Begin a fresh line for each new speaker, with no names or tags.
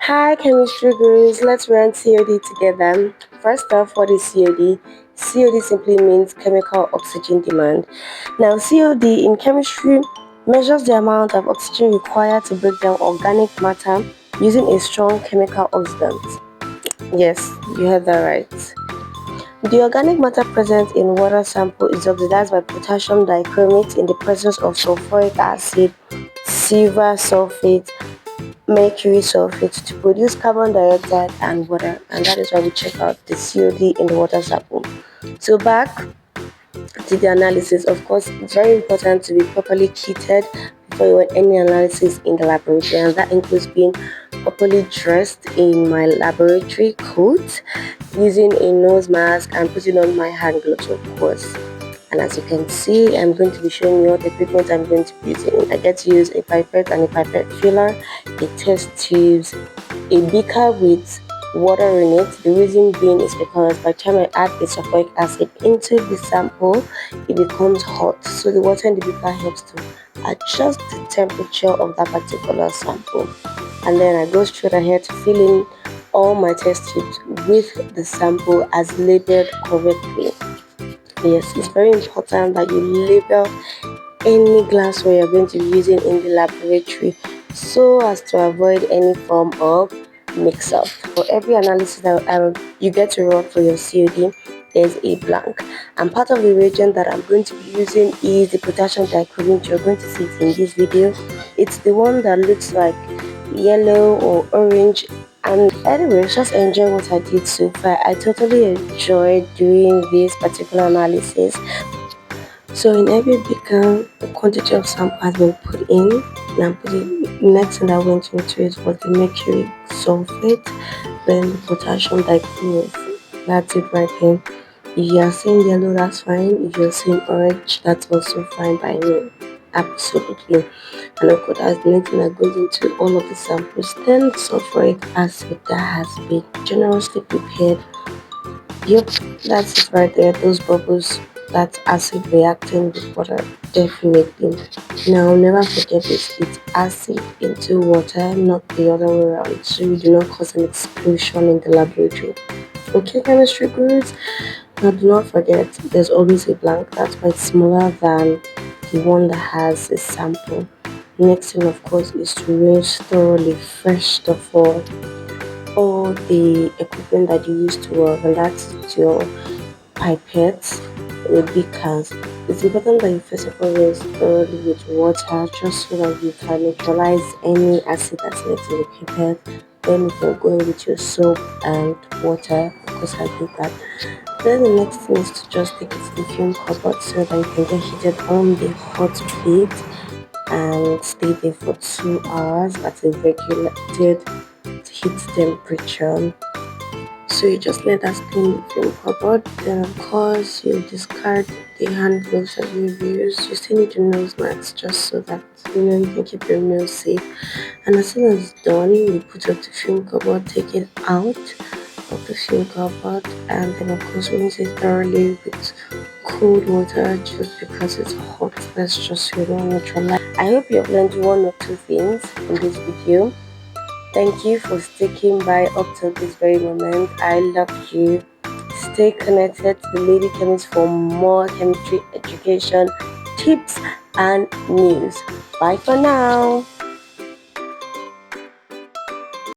Hi, chemistry gurus. Let's run COD together. First off, what is COD? COD simply means chemical oxygen demand. Now, COD in chemistry measures the amount of oxygen required to break down organic matter using a strong chemical oxidant. Yes, you heard that right. The organic matter present in water sample is oxidized by potassium dichromate in the presence of sulfuric acid, silver sulfate, mercury sulfate to produce carbon dioxide and water, and that is why we check out the COD in the water sample. So back to the analysis, of course, it's very important to be properly kitted before you run any analysis in the laboratory, and that includes being properly dressed in my laboratory coat, using a nose mask, and putting on my hand gloves, of course. And as you can see, I'm going to be showing you all the equipment I'm going to be using. I get to use a pipette and a pipette filler, a test tubes, a beaker with water in it. The reason being is because by the time I add the sulfuric acid into the sample, it becomes hot. So the water in the beaker helps to adjust the temperature of that particular sample. And then I go straight ahead to fill in all my test tubes with the sample as labeled correctly. Yes, it's very important that you label any glassware you're going to be using in the laboratory so as to avoid any form of mix-up. For every analysis that you get to run for your COD, there's a blank. And part of the reagent that I'm going to be using is the potassium dichromate. You're going to see it in this video. It's the one that looks like yellow or orange. And anyways, just enjoy what I did so far. I totally enjoyed doing this particular analysis. So in every beaker, the quantity of sample has been put in. And the next thing that went into it was the mercury sulfate, then the potassium dichromate. That's it right here. If you are seeing yellow, that's fine. If you're seeing orange, that's also fine by me. Absolutely. And of course, as the next thing that goes into all of the samples, then sulfuric acid that has been generously prepared. Yep, that's it right there. Those bubbles, that's acid reacting with water, definitely. Now, never forget this: it's acid into water, not the other way around. So you do not cause an explosion in the laboratory. Okay, chemistry groups. Now, do not forget, there's always a blank. That's why it's smaller than the one that has a sample. Next thing, of course, is to rinse thoroughly. First of all the equipment that you use to work, and that's your pipettes, the beakers. It's important that you first of all rinse thoroughly with water just so that you can neutralize any acid that's left in the pipette. Then you can go in with your soap and water, because I did that. Then the next thing is to just take it to the fume cupboard so that you can get heated on the hot plate and stay there for 2 hours at a regulated heat temperature. So you just let that stay in the film cupboard. Then of course you discard the hand gloves that you've used. You still need your nose masks just so that you can keep your meal safe. And as soon as it's done, you put it up the film cupboard, take it out of the film cupboard, and then of course rinse it thoroughly with cold water just because it's hot. That's just so you don't neutralize. I hope you have learned one or two things in this video. Thank you for sticking by up to this very moment. I love you. Stay connected to the Lady Chemist for more chemistry education, tips, and news. Bye for now.